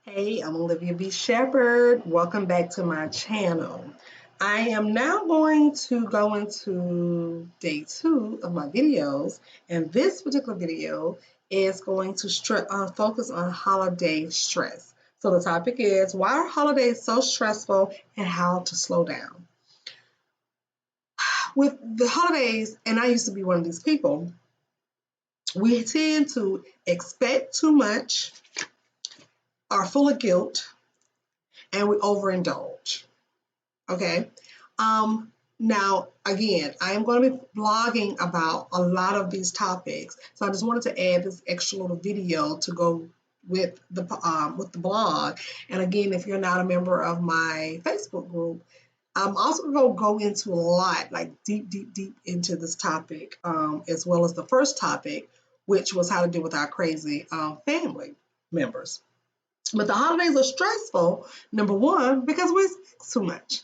Hey, I'm Olivia B. Shepherd. Welcome back to my channel. I am now going to go into day 2 of my videos, and this particular video is going to focus on holiday stress. So the topic is, why are holidays so stressful and how to slow down? With the holidays, and I used to be one of these people, we tend to expect too much, are full of guilt, and we overindulge. Okay. Now, again, I am going to be blogging about a lot of these topics, so I just wanted to add this extra little video to go with the blog. And again, if you're not a member of my Facebook group, I'm also going to go into a lot, like deep into this topic, as well as the first topic, which was how to deal with our crazy family members. But the holidays are stressful, number one, because we expect too much.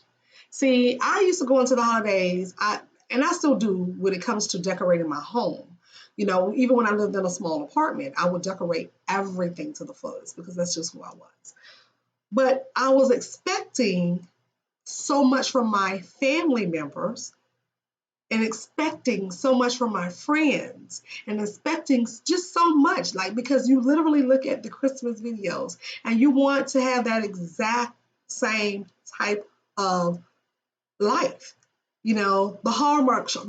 See, I used to go into the holidays, and I still do when it comes to decorating my home. You know, even when I lived in a small apartment, I would decorate everything to the fullest because that's just who I was. But I was expecting so much from my family members and expecting so much from my friends and expecting just so much, like, because you literally look at the Christmas videos and you want to have that exact same type of life. You know, the Hallmark shows,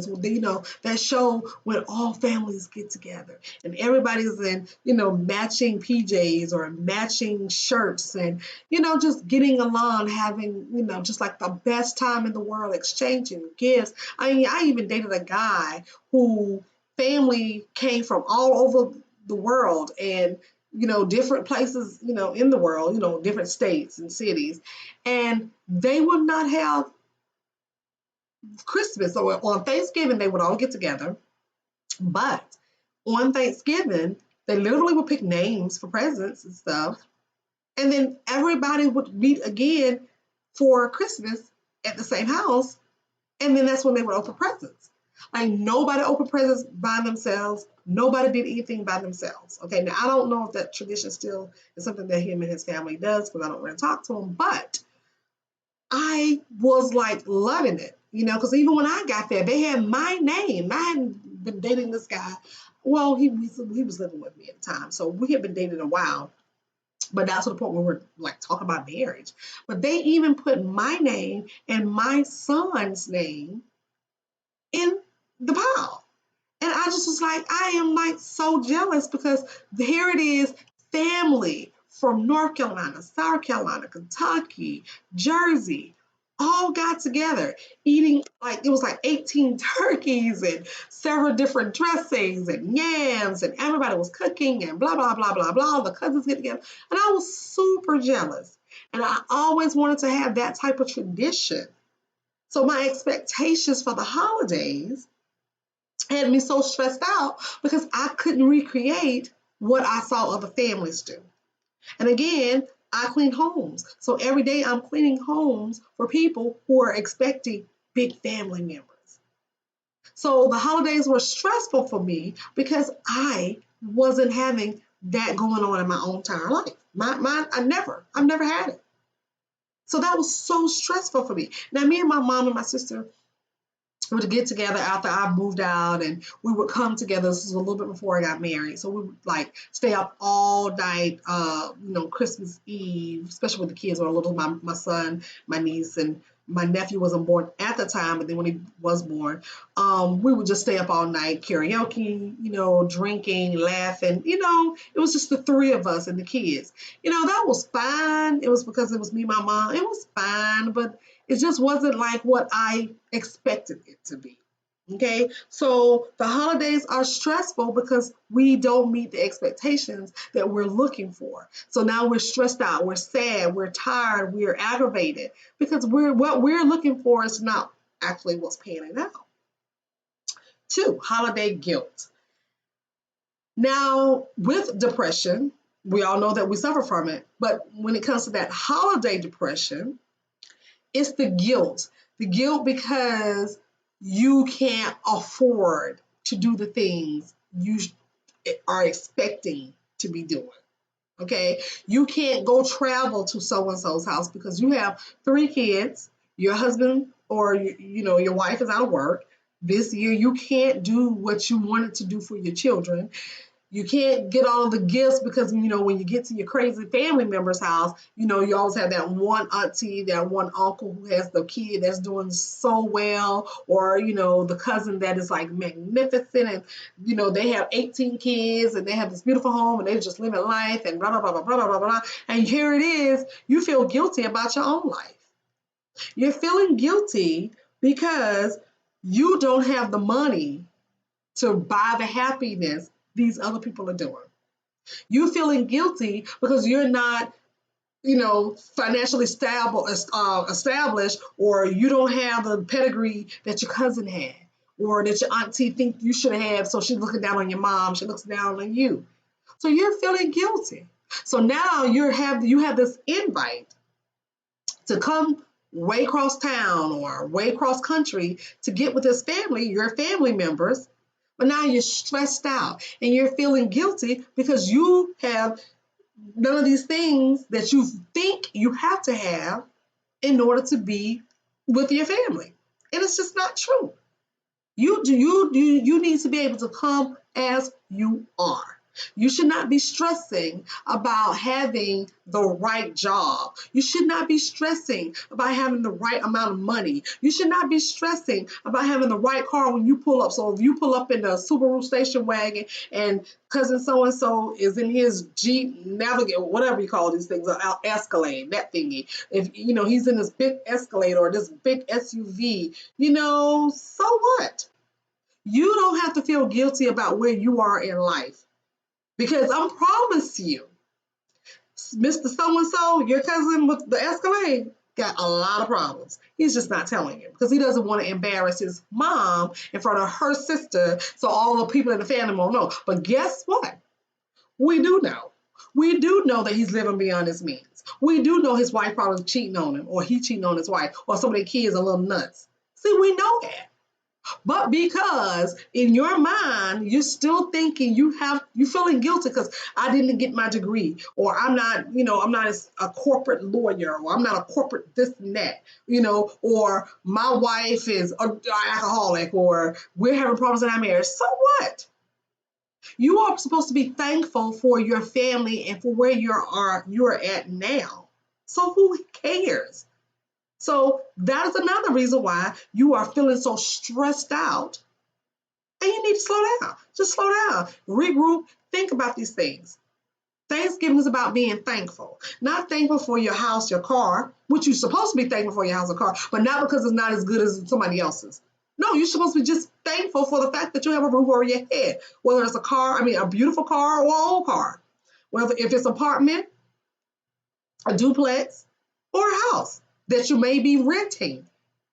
that show when all families get together and everybody's in, matching PJs or matching shirts and, just getting along, having, just like the best time in the world, exchanging gifts. I mean, I even dated a guy who family came from all over the world and, different places, in the world, different states and cities. And they would not have Christmas or on Thanksgiving, they would all get together. But on Thanksgiving, they literally would pick names for presents and stuff. And then everybody would meet again for Christmas at the same house. And then that's when they would open presents. Like nobody opened presents by themselves. Nobody did anything by themselves. Okay, now I don't know if that tradition still is something that him and his family does because I don't really talk to him. But I was like loving it, because even when I got there, they had my name. I hadn't been dating this guy. Well, he was living with me at the time, so we had been dating a while, but not to the point where we're like talking about marriage. But they even put my name and my son's name in the pile. And I just was like, I am like so jealous because here it is, family from North Carolina, South Carolina, Kentucky, Jersey, all got together eating like it was like 18 turkeys and several different dressings and yams, and everybody was cooking and blah, blah, blah, blah, blah. The cousins get together. And I was super jealous. And I always wanted to have that type of tradition. So my expectations for the holidays had me so stressed out because I couldn't recreate what I saw other families do. And again, I clean homes. So every day I'm cleaning homes for people who are expecting big family members. So the holidays were stressful for me because I wasn't having that going on in my own entire life. I've never had it. So that was so stressful for me. Now, me and my mom and my sister would get together after I moved out, and we would come together. This was a little bit before I got married, so we would like stay up all night, Christmas Eve, especially when the kids were little. My son, my niece, and my nephew wasn't born at the time, but then when he was born, we would just stay up all night, karaoke, drinking, laughing. It was just the three of us and the kids. That was fine. It was because it was me, my mom. It was fine, but it just wasn't like what I expected it to be. Okay, so the holidays are stressful because we don't meet the expectations that we're looking for. So now we're stressed out, we're sad, we're tired, we're aggravated because what we're looking for is not actually what's panning out. Two, holiday guilt. Now, with depression, we all know that we suffer from it, but when it comes to that holiday depression, it's the guilt. The guilt because you can't afford to do the things you are expecting to be doing. Okay, you can't go travel to so and so's house because you have 3 kids. Your husband or your wife is out of work this year. You can't do what you wanted to do for your children. You can't get all of the gifts because when you get to your crazy family member's house, you always have that one auntie, that one uncle who has the kid that's doing so well, or the cousin that is like magnificent, and they have 18 kids and they have this beautiful home and they're just living life and blah blah blah blah blah blah blah. And here it is, you feel guilty about your own life. You're feeling guilty because you don't have the money to buy the happiness these other people are doing. You feeling guilty because you're not, financially established, or you don't have the pedigree that your cousin had, or that your auntie think you should have. So she's looking down on your mom. She looks down on you. So you're feeling guilty. So now you have this invite to come way across town or way across country to get with this family, your family members, but now you're stressed out and you're feeling guilty because you have none of these things that you think you have to have in order to be with your family. And it's just not true. You need to be able to come as you are. You should not be stressing about having the right job. You should not be stressing about having the right amount of money. You should not be stressing about having the right car when you pull up. So if you pull up in the Subaru station wagon and cousin so-and-so is in his Jeep Navigator, whatever you call these things, Escalade, that thingy. If, he's in this big Escalade or this big SUV, so what? You don't have to feel guilty about where you are in life. Because I promise you, Mr. So-and-so, your cousin with the Escalade, got a lot of problems. He's just not telling you because he doesn't want to embarrass his mom in front of her sister so all the people in the family won't know. But guess what? We do know. We do know that he's living beyond his means. We do know his wife probably cheating on him, or he cheating on his wife, or some of their kids are a little nuts. See, we know that. But because in your mind you're still thinking you feeling guilty because I didn't get my degree, or I'm not a corporate lawyer, or I'm not a corporate this and that, or my wife is an alcoholic, or we're having problems in our marriage. So what? You are supposed to be thankful for your family and for where you're at now. So who cares? So that is another reason why you are feeling so stressed out. And you need to slow down. Just slow down. Regroup. Think about these things. Thanksgiving is about being thankful. Not thankful for your house, your car, which you're supposed to be thankful for your house or car, but not because it's not as good as somebody else's. No, you're supposed to be just thankful for the fact that you have a roof over your head, whether it's a beautiful car or an old car. Whether if it's an apartment, a duplex, or a house that you may be renting.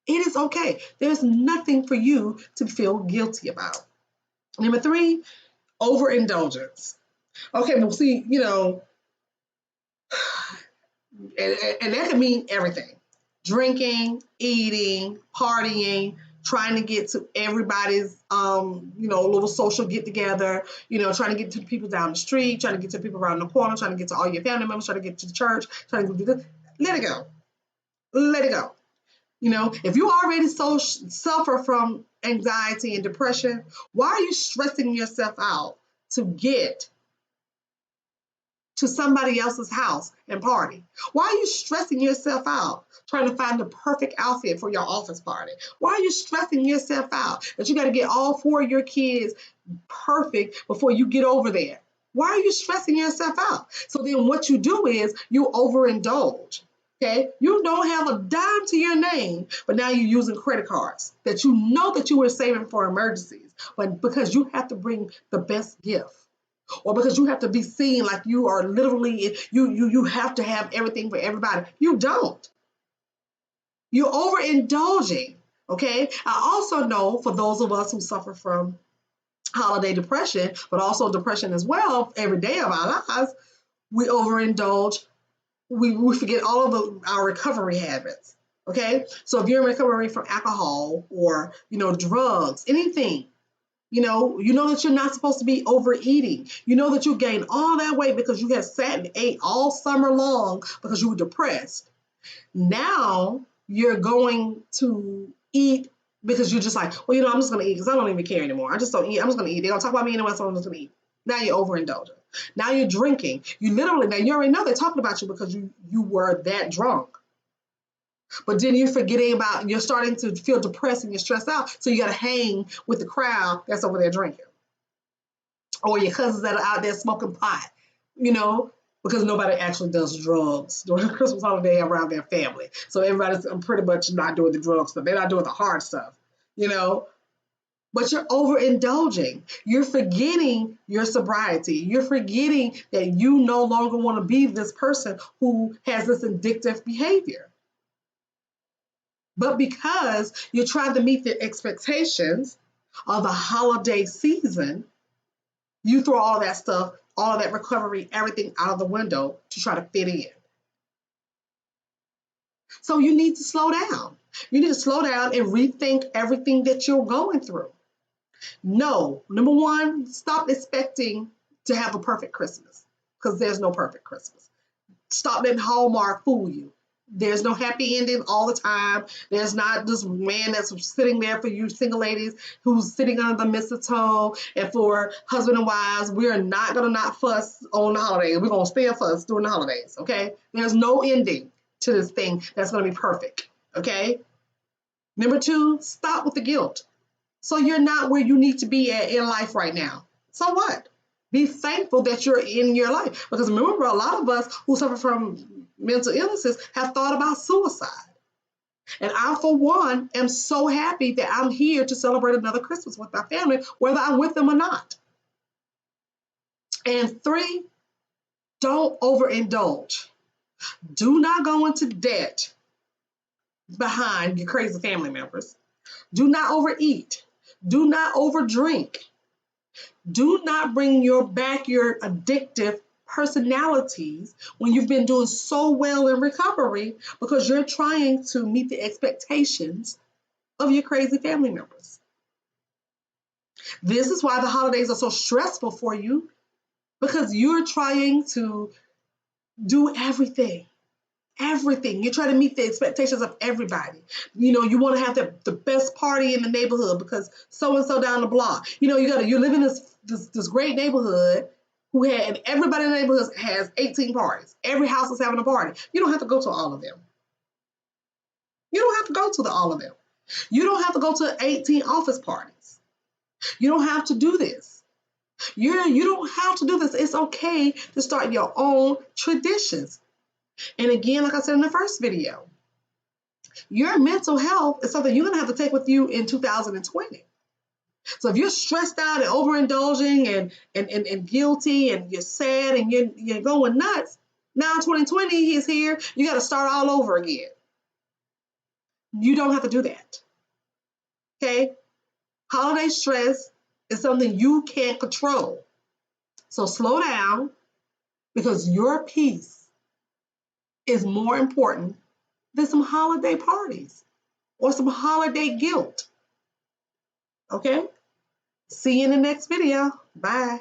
It is okay. There's nothing for you to feel guilty about. Number 3, overindulgence. Okay, well, see, and that can mean everything. Drinking, eating, partying, trying to get to everybody's, little social get together, trying to get to the people down the street, trying to get to people around the corner, trying to get to all your family members, trying to get to the church, trying to do this. Let it go. Let it go. If you already suffer from anxiety and depression, why are you stressing yourself out to get to somebody else's house and party? Why are you stressing yourself out trying to find the perfect outfit for your office party? Why are you stressing yourself out that you got to get all 4 of your kids perfect before you get over there? Why are you stressing yourself out? So then what you do is you overindulge. Okay, you don't have a dime to your name, but now you're using credit cards that you know that you were saving for emergencies, but because you have to bring the best gift, or because you have to be seen like you are literally, you have to have everything for everybody. You don't. You're overindulging. Okay, I also know for those of us who suffer from holiday depression, but also depression as well, every day of our lives, we overindulge. We forget all of our recovery habits. Okay, so if you're in recovery from alcohol or drugs, anything, You know that you're not supposed to be overeating. You know that you gained all that weight because you had sat and ate all summer long because you were depressed. Now you're going to eat because you're just like, well, I'm just going to eat because I don't even care anymore. I just don't eat. I'm just going to eat. They're going to talk about me anyway, so I'm just going to eat. Now you're overindulging. Now you're drinking. Now you already know they're talking about you because you were that drunk. But then you're forgetting about, you're starting to feel depressed and you're stressed out. So you got to hang with the crowd that's over there drinking. Or your cousins that are out there smoking pot, because nobody actually does drugs during the Christmas holiday around their family. So everybody's pretty much not doing the drug stuff. They're not doing the hard stuff, But you're overindulging. You're forgetting your sobriety. You're forgetting that you no longer want to be this person who has this addictive behavior. But because you're trying to meet the expectations of the holiday season, you throw all that stuff, all of that recovery, everything out of the window to try to fit in. So you need to slow down. You need to slow down and rethink everything that you're going through. No, number one, stop expecting to have a perfect Christmas because there's no perfect Christmas. Stop letting Hallmark fool you. There's no happy ending all the time. There's not this man that's sitting there for you single ladies who's sitting under the mistletoe. And for husband and wives, we are not going to not fuss on the holidays. We're going to stay a fuss during the holidays, okay? There's no ending to this thing that's going to be perfect, okay? Number two, stop with the guilt. So you're not where you need to be at in life right now. So what? Be thankful that you're in your life. Because remember, a lot of us who suffer from mental illnesses have thought about suicide. And I, for one, am so happy that I'm here to celebrate another Christmas with my family, whether I'm with them or not. And three, don't overindulge. Do not go into debt behind your crazy family members. Do not overeat. Do not overdrink. Do not bring your addictive personalities when you've been doing so well in recovery because you're trying to meet the expectations of your crazy family members. This is why the holidays are so stressful for you because you're trying to do everything. Everything. You're trying to meet the expectations of everybody. You want to have the best party in the neighborhood because so-and-so down the block. You live in this great neighborhood and everybody in the neighborhood has 18 parties. Every house is having a party. You don't have to go to all of them. You don't have to go to all of them. You don't have to go to 18 office parties. You don't have to do this. You don't have to do this. It's okay to start your own traditions. And again, like I said in the first video, your mental health is something you're going to have to take with you in 2020. So if you're stressed out and overindulging and guilty and you're sad and you're going nuts, now 2020 is here. You got to start all over again. You don't have to do that. Okay? Holiday stress is something you can't control. So slow down because your peace is more important than some holiday parties or some holiday guilt. Okay? See you in the next video. Bye.